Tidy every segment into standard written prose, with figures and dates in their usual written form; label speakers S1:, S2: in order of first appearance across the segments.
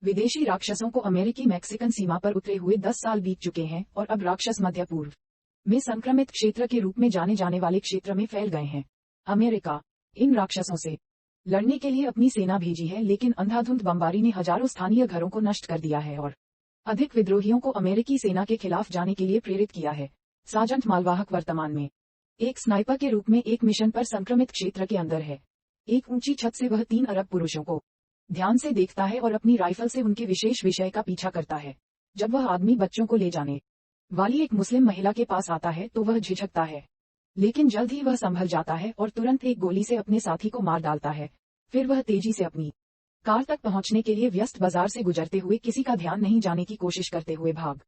S1: विदेशी राक्षसों को अमेरिकी मैक्सिकन सीमा पर उतरे हुए 10 साल बीत चुके हैं और अब राक्षस मध्य पूर्व में संक्रमित क्षेत्र के रूप में जाने जाने वाले क्षेत्र में फैल गए हैं। अमेरिका इन राक्षसों से लड़ने के लिए अपनी सेना भेजी है, लेकिन अंधाधुंध बमबारी ने हजारों स्थानीय घरों को नष्ट कर दिया है और अधिक विद्रोहियों को अमेरिकी सेना के खिलाफ जाने के लिए प्रेरित किया है। सार्जेंट मालवाहक वर्तमान में एक स्नाइपर के रूप में एक मिशन पर संक्रमित क्षेत्र के अंदर है। एक ऊंची छत से वह 3 अरब पुरुषों को ध्यान से देखता है और अपनी राइफल से उनके विशेष विषय का पीछा करता है। जब वह आदमी बच्चों को ले जाने वाली एक मुस्लिम महिला के पास आता है तो वह झिझकता है, लेकिन जल्द ही वह संभल जाता है और तुरंत एक गोली से अपने साथी को मार डालता है। फिर वह तेजी से अपनी कार तक पहुंचने के लिए व्यस्त बाजार से गुजरते हुए किसी का ध्यान नहीं जाने की कोशिश करते हुए भाग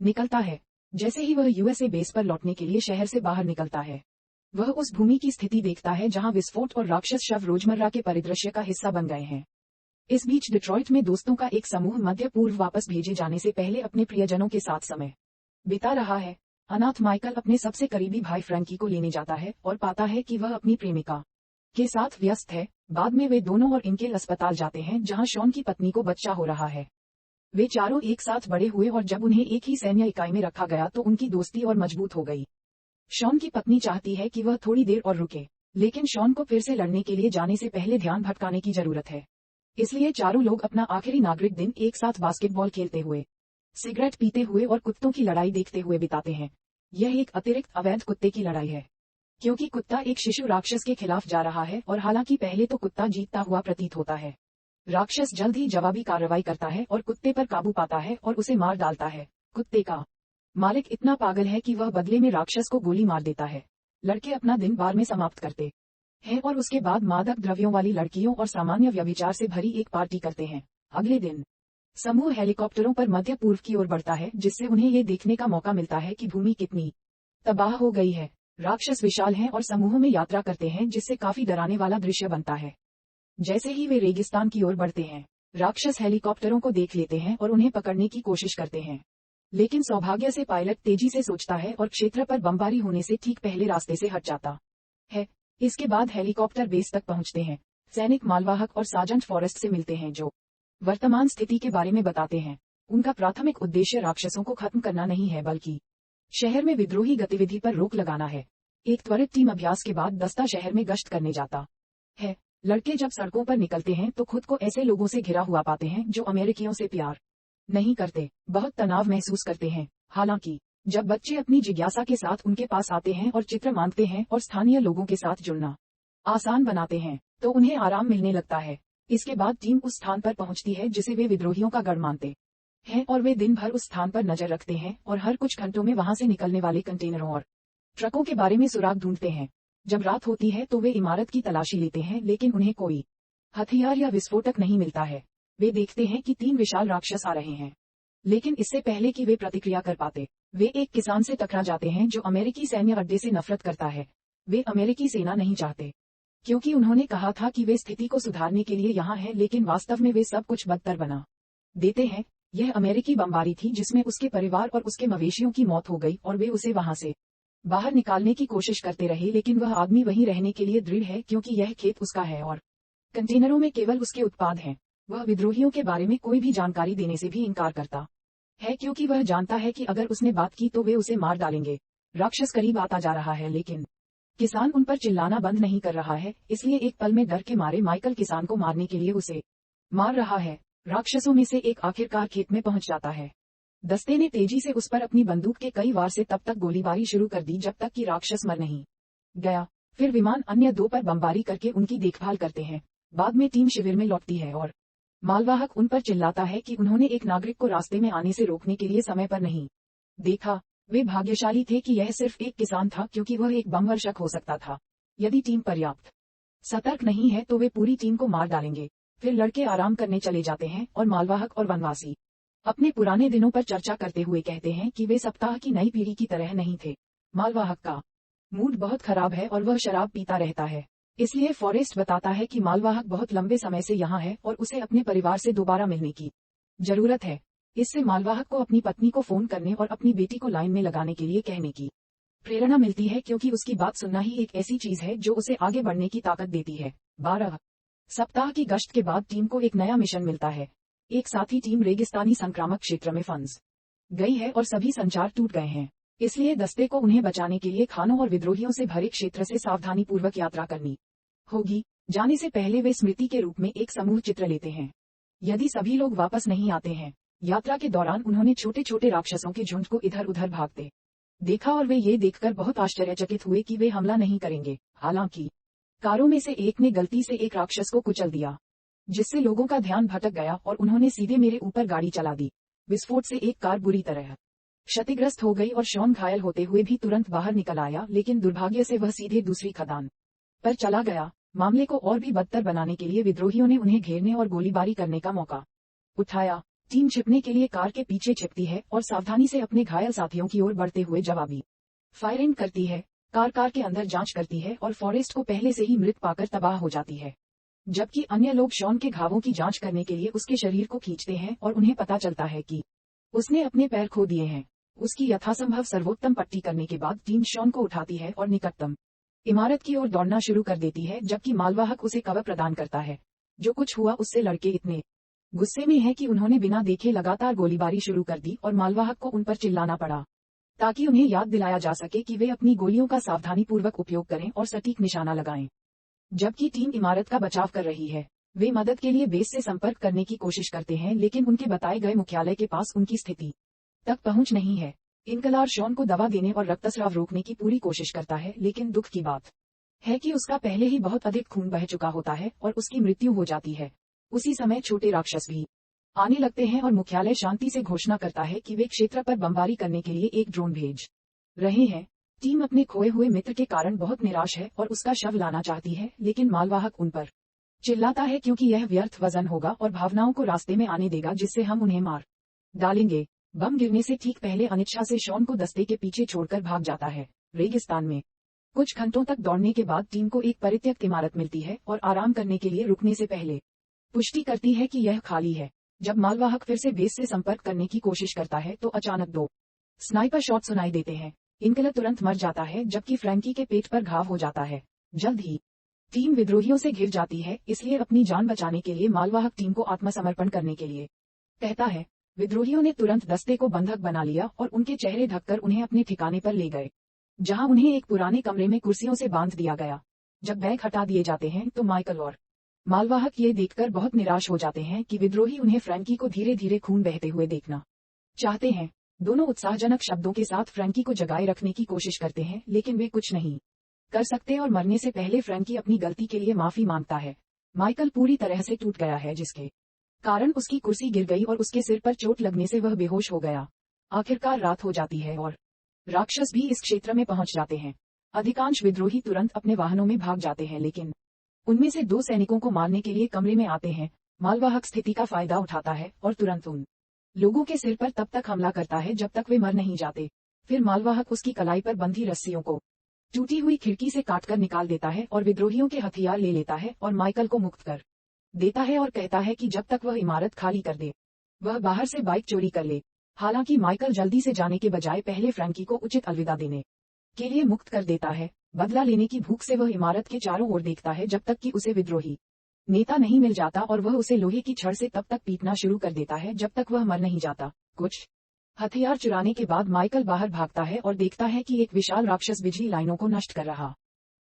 S1: निकलता है। जैसे ही वह यूएसए बेस पर लौटने के लिए शहर से बाहर निकलता है, वह उस भूमि की स्थिति देखता है जहां विस्फोट और राक्षस शव रोजमर्रा के परिदृश्य का हिस्सा बन गए हैं। इस बीच डिट्रॉइट में दोस्तों का एक समूह मध्य पूर्व वापस भेजे जाने से पहले अपने प्रियजनों के साथ समय बिता रहा है। अनाथ माइकल अपने सबसे करीबी भाई फ्रैंकी को लेने जाता है और पाता है कि वह अपनी प्रेमिका के साथ व्यस्त है। बाद में वे दोनों और इनके अस्पताल जाते हैं जहां शॉन की पत्नी को बच्चा हो रहा है। वे चारों एक साथ बड़े हुए और जब उन्हें एक ही सैन्य इकाई में रखा गया तो उनकी दोस्ती और मजबूत हो गई। शॉन की पत्नी चाहती है कि वह थोड़ी देर और रुके, लेकिन शॉन को फिर से लड़ने के लिए जाने से पहले ध्यान भटकाने की जरूरत है। इसलिए चारों लोग अपना आखिरी नागरिक दिन एक साथ बास्केटबॉल खेलते हुए, सिगरेट पीते हुए और कुत्तों की लड़ाई देखते हुए बिताते हैं। यह एक अतिरिक्त अवैध कुत्ते की लड़ाई है, क्योंकि कुत्ता एक शिशु राक्षस के खिलाफ जा रहा है और हालांकि पहले तो कुत्ता जीतता हुआ प्रतीत होता है, राक्षस जल्द ही जवाबी कार्रवाई करता है और कुत्ते पर काबू पाता है और उसे मार डालता है। कुत्ते का मालिक इतना पागल है कि वह बदले में राक्षस को गोली मार देता है। लड़के अपना दिन बार में समाप्त करते हैं और उसके बाद मादक द्रव्यों वाली लड़कियों और सामान्य व्यभिचार से भरी एक पार्टी करते हैं। अगले दिन समूह हेलीकॉप्टरों पर मध्य पूर्व की ओर बढ़ता है, जिससे उन्हें ये देखने का मौका मिलता है कि भूमि कितनी तबाह हो गई है। राक्षस विशाल हैं और समूहों में यात्रा करते हैं, जिससे काफी डराने वाला दृश्य बनता है। जैसे ही वे रेगिस्तान की ओर बढ़ते हैं, राक्षस हेलीकॉप्टरों को देख लेते हैं और उन्हें पकड़ने की कोशिश करते हैं, लेकिन सौभाग्य से पायलट तेजी से सोचता है और क्षेत्र पर बमबारी होने से ठीक पहले रास्ते से हट जाता है। इसके बाद हेलीकॉप्टर बेस तक पहुंचते हैं। सैनिक मालवाहक और सार्जेंट फॉरेस्ट से मिलते हैं, जो वर्तमान स्थिति के बारे में बताते हैं। उनका प्राथमिक उद्देश्य राक्षसों को खत्म करना नहीं है, बल्कि शहर में विद्रोही गतिविधि पर रोक लगाना है। एक त्वरित टीम अभ्यास के बाद दस्ता शहर में गश्त करने जाता है। लड़के जब सड़कों पर निकलते हैं तो खुद को ऐसे लोगों से घिरा हुआ पाते हैं जो अमेरिकियों से प्यार नहीं करते, बहुत तनाव महसूस करते हैं। हालांकि जब बच्चे अपनी जिज्ञासा के साथ उनके पास आते हैं और चित्र मांगते हैं और स्थानीय लोगों के साथ जुड़ना आसान बनाते हैं, तो उन्हें आराम मिलने लगता है। इसके बाद टीम उस स्थान पर पहुंचती है जिसे वे विद्रोहियों का गढ़ मानते हैं और वे दिन भर उस स्थान पर नजर रखते हैं और हर कुछ घंटों में वहां से निकलने वाले कंटेनरों और ट्रकों के बारे में सुराग ढूंढते हैं। जब रात होती है तो वे इमारत की तलाशी लेते हैं, लेकिन उन्हें कोई हथियार या विस्फोटक नहीं मिलता है। वे देखते हैं कि 3 विशाल राक्षस आ रहे हैं, लेकिन इससे पहले कि वे प्रतिक्रिया कर पाते, वे एक किसान से टकरा जाते हैं जो अमेरिकी सैन्य अड्डे से नफरत करता है। वे अमेरिकी सेना नहीं चाहते, क्योंकि उन्होंने कहा था कि वे स्थिति को सुधारने के लिए यहाँ हैं, लेकिन वास्तव में वे सब कुछ बदतर बना देते हैं। यह अमेरिकी बमबारी थी जिसमें उसके परिवार और उसके मवेशियों की मौत हो गई और वे उसे वहां से बाहर निकालने की कोशिश करते रहे, लेकिन वह आदमी वहीं रहने के लिए दृढ़ है, क्योंकि यह खेत उसका है और कंटेनरों में केवल उसके उत्पाद हैं। वह विद्रोहियों के बारे में कोई भी जानकारी देने से भी इनकार करता है, क्योंकि वह जानता है कि अगर उसने बात की तो वे उसे मार डालेंगे। राक्षस करीब आता जा रहा है, लेकिन किसान उन पर चिल्लाना बंद नहीं कर रहा है, इसलिए एक पल में डर के मारे माइकल किसान को मारने के लिए उसे मार रहा है। राक्षसों में से एक आखिरकार खेत में पहुंच जाता है। दस्ते ने तेजी से उस पर अपनी बंदूक के कई वार से तब तक गोलीबारी शुरू कर दी जब तक कि राक्षस मर नहीं गया। फिर विमान अन्य 2 पर बमबारी करके उनकी देखभाल करते हैं। बाद में टीम शिविर में लौटती है और मालवाहक उन पर चिल्लाता है कि उन्होंने एक नागरिक को रास्ते में आने से रोकने के लिए समय पर नहीं देखा। वे भाग्यशाली थे कि यह सिर्फ एक किसान था, क्योंकि वह एक बम वर्षक हो सकता था। यदि टीम पर्याप्त सतर्क नहीं है तो वे पूरी टीम को मार डालेंगे। फिर लड़के आराम करने चले जाते हैं और मालवाहक और वनवासी अपने पुराने दिनों पर चर्चा करते हुए कहते हैं कि वे सप्ताह की नई पीढ़ी की तरह नहीं थे। मालवाहक का मूड बहुत खराब है और वह शराब पीता रहता है, इसलिए फॉरेस्ट बताता है कि मालवाहक बहुत लंबे समय से यहाँ है और उसे अपने परिवार से दोबारा मिलने की जरूरत है। इससे मालवाहक को अपनी पत्नी को फोन करने और अपनी बेटी को लाइन में लगाने के लिए कहने की प्रेरणा मिलती है, क्योंकि उसकी बात सुनना ही एक ऐसी चीज है जो उसे आगे बढ़ने की ताकत देती है। 12 सप्ताह की गश्त के बाद टीम को एक नया मिशन मिलता है। एक साथ ही टीम रेगिस्तानी संक्रामक क्षेत्र में फंस गई है और सभी संचार टूट गए हैं। इसलिए दस्ते को उन्हें बचाने के लिए खानों और विद्रोहियों से भरे क्षेत्र से सावधानी पूर्वक यात्रा करनी होगी। जाने से पहले वे स्मृति के रूप में एक समूह चित्र लेते हैं। यदि सभी लोग वापस नहीं आते हैं, यात्रा के दौरान उन्होंने छोटे छोटे राक्षसों के झुंड को इधर उधर भागते देखा और वे ये देखकर बहुत आश्चर्यचकित हुए कि वे हमला नहीं करेंगे। हालांकि कारों में से एक ने गलती से एक राक्षस को कुचल दिया, जिससे लोगों का ध्यान भटक गया और उन्होंने सीधे मेरे ऊपर गाड़ी चला दी। विस्फोट से एक कार बुरी तरह क्षतिग्रस्त हो गई और शॉन घायल होते हुए भी तुरंत बाहर निकल आया, लेकिन दुर्भाग्य से वह सीधे दूसरी खदान पर चला गया। मामले को और भी बदतर बनाने के लिए विद्रोहियों ने उन्हें घेरने और गोलीबारी करने का मौका उठाया। टीम छिपने के लिए कार के पीछे छिपती है और सावधानी से अपने घायल साथियों की ओर बढ़ते हुए जवाबी फायरिंग करती है। कार के अंदर जांच करती है और फॉरेस्ट को पहले से ही मृत पाकर तबाह हो जाती है, जबकि अन्य लोग शॉन के घावों की जांच करने के लिए उसके शरीर को खींचते हैं और उन्हें पता चलता है कि उसने अपने पैर खो दिए हैं। उसकी यथासंभव सर्वोत्तम पट्टी करने के बाद टीम शॉन को उठाती है और निकटतम इमारत की ओर दौड़ना शुरू कर देती है, जबकि मालवाहक उसे कवर प्रदान करता है। जो कुछ हुआ उससे लड़के इतने गुस्से में हैं कि उन्होंने बिना देखे लगातार गोलीबारी शुरू कर दी और मालवाहक को उन पर चिल्लाना पड़ा, ताकि उन्हें याद दिलाया जा सके कि वे अपनी गोलियों का सावधानीपूर्वक उपयोग करें और सटीक निशाना लगाएं। जबकि टीम इमारत का बचाव कर रही है, वे मदद के लिए बेस से संपर्क करने की कोशिश करते हैं, लेकिन उनके बताए गए मुख्यालय के पास उनकी स्थिति तक पहुंच नहीं है। इनकलार शॉन को दवा देने और रक्तस्राव रोकने की पूरी कोशिश करता है, लेकिन दुख की बात है कि उसका पहले ही बहुत अधिक खून बह चुका होता है और उसकी मृत्यु हो जाती है। उसी समय छोटे राक्षस भी आने लगते हैं और मुख्यालय शांति से घोषणा करता है कि वे क्षेत्र पर बमबारी करने के लिए एक ड्रोन भेज रहे हैं। टीम अपने खोए हुए मित्र के कारण बहुत निराश है और उसका शव लाना चाहती है, लेकिन मालवाहक उन पर चिल्लाता है क्योंकि यह व्यर्थ वजन होगा और भावनाओं को रास्ते में आने देगा, जिससे हम उन्हें मार डालेंगे। बम गिरने से ठीक पहले अनिच्छा से शॉन को दस्ते के पीछे छोड़कर भाग जाता है। रेगिस्तान में कुछ घंटों तक दौड़ने के बाद टीम को एक परित्यक्त इमारत मिलती है और आराम करने के लिए रुकने से पहले पुष्टि करती है कि यह खाली है। जब मालवाहक फिर से बेस से संपर्क करने की कोशिश करता है तो अचानक 2 स्नाइपर शॉट सुनाई देते हैं। इनकलर तुरंत मर जाता है, जबकि फ्रैंकी के पेट पर घाव हो जाता है। जल्द ही टीम विद्रोहियों से घिर जाती है, इसलिए अपनी जान बचाने के लिए मालवाहक टीम को आत्मसमर्पण करने के लिए कहता है। विद्रोहियों ने तुरंत दस्ते को बंधक बना लिया और उनके चेहरे ढककर उन्हें अपने ठिकाने पर ले गए, जहां उन्हें एक पुराने कमरे में कुर्सियों से बांध दिया गया। जब बैग हटा दिए जाते हैं तो माइकल और मालवाहक ये देखकर बहुत निराश हो जाते हैं कि विद्रोही उन्हें फ्रैंकी को धीरे धीरे खून बहते हुए देखना चाहते हैं। दोनों उत्साहजनक शब्दों के साथ फ्रैंकी को जगाए रखने की कोशिश करते हैं, लेकिन वे कुछ नहीं कर सकते और मरने से पहले फ्रैंकी अपनी गलती के लिए माफी मांगता है। माइकल पूरी तरह से टूट गया है, जिसके कारण उसकी कुर्सी गिर गई और उसके सिर पर चोट लगने से वह बेहोश हो गया। आखिरकार रात हो जाती है और राक्षस भी इस क्षेत्र में पहुंच जाते हैं। अधिकांश विद्रोही तुरंत अपने वाहनों में भाग जाते हैं, लेकिन उनमें से 2 सैनिकों को मारने के लिए कमरे में आते हैं। मालवाहक स्थिति का फायदा उठाता है और तुरंत उन लोगों के सिर पर तब तक हमला करता है जब तक वे मर नहीं जाते। फिर मालवाहक उसकी कलाई पर बंधी रस्सियों को टूटी हुई खिड़की से काटकर निकाल देता है और विद्रोहियों के हथियार ले लेता है और माइकल को मुक्त कर देता है और कहता है कि जब तक वह इमारत खाली कर दे, वह बाहर से बाइक चोरी कर ले। हालांकि माइकल जल्दी से जाने के बजाय पहले फ्रैंकी को उचित अलविदा देने के लिए मुक्त कर देता है। बदला लेने की भूख से वह इमारत के चारों ओर देखता है जब तक कि उसे विद्रोही नेता नहीं मिल जाता और वह उसे लोहे की छड़ से तब तक पीटना शुरू कर देता है जब तक वह मर नहीं जाता। कुछ हथियार चुराने के बाद माइकल बाहर भागता है और देखता है कि एक विशाल राक्षस बिजली लाइनों को नष्ट कर रहा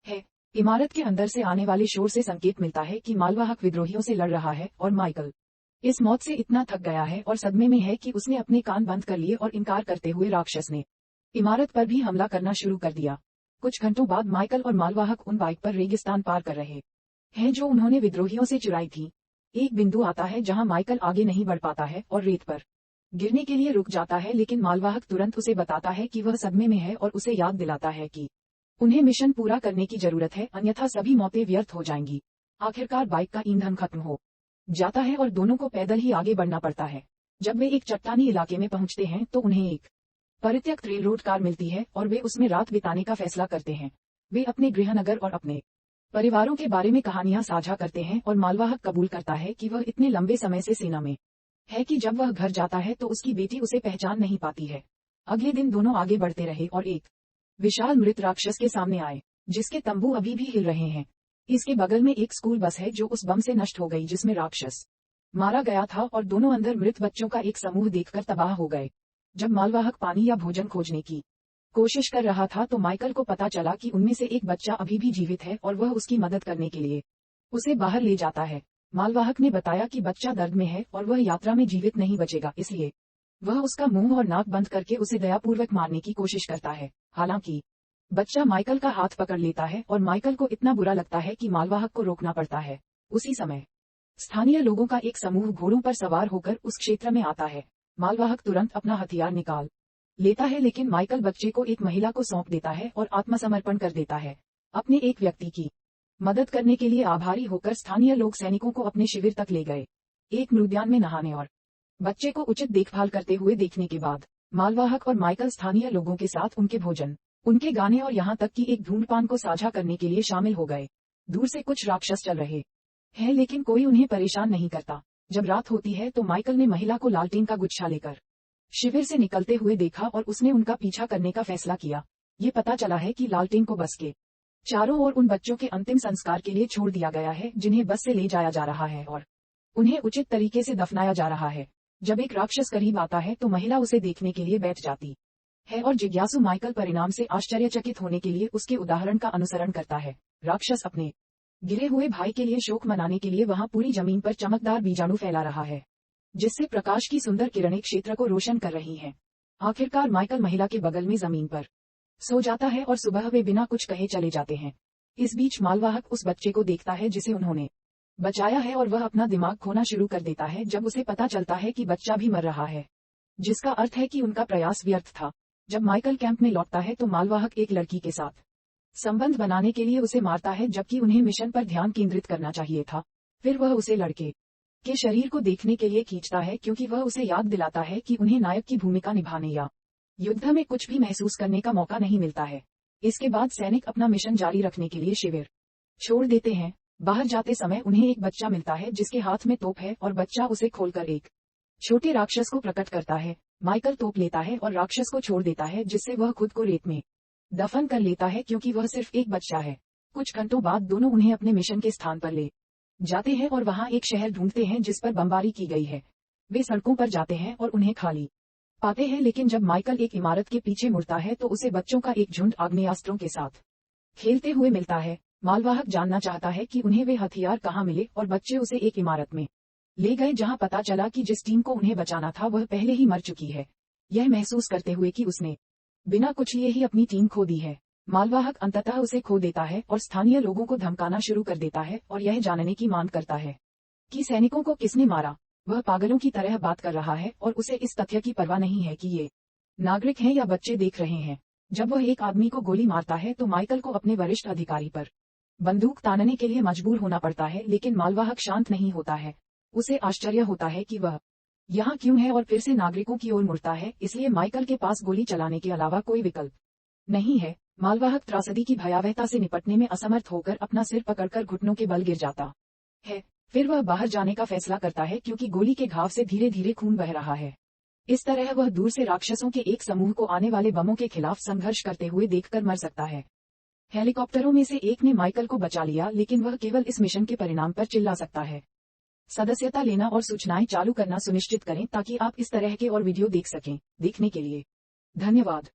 S1: है। इमारत के अंदर से आने वाले शोर से संकेत मिलता है कि मालवाहक विद्रोहियों से लड़ रहा है और माइकल इस मौत से इतना थक गया है और सदमे में है कि उसने अपने कान बंद कर लिए और इनकार करते हुए राक्षस ने इमारत पर भी हमला करना शुरू कर दिया। कुछ घंटों बाद माइकल और मालवाहक उन बाइक पर रेगिस्तान पार कर रहे हैं जो उन्होंने विद्रोहियों से चुराई थी। एक बिंदु आता है जहां माइकल आगे नहीं बढ़ पाता है और रेत पर गिरने के लिए रुक जाता है, लेकिन मालवाहक तुरंत उसे बताता है कि वह सदमे में है और उसे याद दिलाता है कि उन्हें मिशन पूरा करने की जरूरत है, अन्यथा सभी मौतें व्यर्थ हो जाएंगी। आखिरकार बाइक का ईंधन खत्म हो जाता है और दोनों को पैदल ही आगे बढ़ना पड़ता है। जब वे एक चट्टानी इलाके में पहुंचते हैं तो उन्हें एक परित्यक्त रेल रोड कार मिलती है और वे उसमें रात बिताने का फैसला करते हैं। वे अपने गृहनगर और अपने परिवारों के बारे में कहानियां साझा करते हैं और मालवाहक कबूल करता है कि वह इतने लंबे समय से सेना में है कि जब वह घर जाता है तो उसकी बेटी उसे पहचान नहीं पाती है। अगले दिन दोनों आगे बढ़ते रहे और एक विशाल मृत राक्षस के सामने आए, जिसके तंबू अभी भी हिल रहे हैं। इसके बगल में एक स्कूल बस है जो उस बम से नष्ट हो गई जिसमें राक्षस मारा गया था और दोनों अंदर मृत बच्चों का एक समूह देखकर तबाह हो गए। जब मालवाहक पानी या भोजन खोजने की कोशिश कर रहा था तो माइकल को पता चला कि उनमें से एक बच्चा अभी भी जीवित है और वह उसकी मदद करने के लिए उसे बाहर ले जाता है। मालवाहक ने बताया कि बच्चा दर्द में है और वह यात्रा में जीवित नहीं बचेगा, इसलिए वह उसका मुंह और नाक बंद करके उसे दयापूर्वक मारने की कोशिश करता है। हालांकि बच्चा माइकल का हाथ पकड़ लेता है और माइकल को इतना बुरा लगता है कि मालवाहक को रोकना पड़ता है। उसी समय स्थानीय लोगों का एक समूह घोड़ों पर सवार होकर उस क्षेत्र में आता है। मालवाहक तुरंत अपना हथियार निकाल लेता है, लेकिन माइकल बच्चे को एक महिला को सौंप देता है और आत्मसमर्पण कर देता है। अपने एक व्यक्ति की मदद करने के लिए आभारी होकर स्थानीय लोग सैनिकों को अपने शिविर तक ले गए। एक मृद्यान में नहाने और बच्चे को उचित देखभाल करते हुए देखने के बाद मालवाहक और माइकल स्थानीय लोगों के साथ उनके भोजन, उनके गाने और यहाँ तक कि एक धूम्रपान को साझा करने के लिए शामिल हो गए। दूर से कुछ राक्षस चल रहे हैं लेकिन कोई उन्हें परेशान नहीं करता। जब रात होती है तो माइकल ने महिला को लालटेन का गुच्छा लेकर शिविर से निकलते हुए देखा और उसने उनका पीछा करने का फैसला किया। ये पता चला है कि लालटेन को बस के चारों ओर उन बच्चों के अंतिम संस्कार के लिए छोड़ दिया गया है जिन्हें बस से ले जाया जा रहा है और उन्हें उचित तरीके से दफनाया जा रहा है। जब एक राक्षस करीब आता है तो महिला उसे देखने के लिए बैठ जाती है और जिज्ञासु माइकल परिणाम से आश्चर्यचकित होने के लिए उसके उदाहरण का अनुसरण करता है। राक्षस अपने गिरे हुए भाई के लिए शोक मनाने के लिए वहां पूरी जमीन पर चमकदार बीजाणु फैला रहा है, जिससे प्रकाश की सुंदर किरणें क्षेत्र को रोशन कर रही हैं। आखिरकार माइकल महिला के बगल में जमीन पर सो जाता है और सुबह वे बिना कुछ कहे चले जाते हैं। इस बीच मालवाहक उस बच्चे को देखता है जिसे उन्होंने बचाया है और वह अपना दिमाग खोना शुरू कर देता है जब उसे पता चलता है कि बच्चा भी मर रहा है, जिसका अर्थ है कि उनका प्रयास व्यर्थ था। जब माइकल कैंप में लौटता है तो मालवाहक एक लड़की के साथ संबंध बनाने के लिए उसे मारता है, जबकि उन्हें मिशन पर ध्यान केंद्रित करना चाहिए था। फिर वह उसे लड़के के शरीर को देखने के लिए खींचता है क्योंकि वह उसे याद दिलाता है कि उन्हें नायक की भूमिका निभाने या युद्ध में कुछ भी महसूस करने का मौका नहीं मिलता है। इसके बाद सैनिक अपना मिशन जारी रखने के लिए शिविर छोड़ देते हैं। बाहर जाते समय उन्हें एक बच्चा मिलता है जिसके हाथ में तोप है और बच्चा उसे खोलकर एक छोटे राक्षस को प्रकट करता है। माइकल तोप लेता है और राक्षस को छोड़ देता है, जिससे वह खुद को रेत में दफन कर लेता है क्योंकि वह सिर्फ एक बच्चा है। कुछ घंटों बाद दोनों उन्हें अपने मिशन के स्थान पर ले जाते हैं और वहां एक शहर ढूंढते हैं जिस पर बमबारी की गई है। वे सड़कों पर जाते हैं और उन्हें खाली पाते हैं, लेकिन जब माइकल एक इमारत के पीछे मुड़ता है तो उसे बच्चों का एक झुंड आग्नेयास्त्रों के साथ खेलते हुए मिलता है। मालवाहक जानना चाहता है कि उन्हें वे हथियार कहाँ मिले और बच्चे उसे एक इमारत में ले गए जहां पता चला कि जिस टीम को उन्हें बचाना था वह पहले ही मर चुकी है। यह महसूस करते हुए कि उसने बिना कुछ लिए ही अपनी टीम खो दी है, मालवाहक अंततः उसे खो देता है और स्थानीय लोगों को धमकाना शुरू कर देता है और यह जानने की मांग करता है कि सैनिकों को किसने मारा। वह पागलों की तरह बात कर रहा है और उसे इस तथ्य की परवाह नहीं है कि ये नागरिक हैं या बच्चे देख रहे हैं। जब वह एक आदमी को गोली मारता है तो माइकल को अपने वरिष्ठ अधिकारी पर बंदूक तानने के लिए मजबूर होना पड़ता है, लेकिन मालवाहक शांत नहीं होता है। उसे आश्चर्य होता है कि वह यहाँ क्यों है और फिर से नागरिकों की ओर मुड़ता है, इसलिए माइकल के पास गोली चलाने के अलावा कोई विकल्प नहीं है। मालवाहक त्रासदी की भयावहता से निपटने में असमर्थ होकर अपना सिर पकड़कर घुटनों के बल गिर जाता है। फिर वह बाहर जाने का फैसला करता है क्योंकि गोली के घाव से धीरे धीरे खून बह रहा है। इस तरह वह दूर से राक्षसों के एक समूह को आने वाले बमों के खिलाफ संघर्ष करते हुए देखकर मर सकता है। हेलीकॉप्टरों में से एक ने माइकल को बचा लिया, लेकिन वह केवल इस मिशन के परिणाम पर चिल्ला सकता है। सदस्यता लेना और सूचनाएं चालू करना सुनिश्चित करें ताकि आप इस तरह के और वीडियो देख सकें। देखने के लिए धन्यवाद।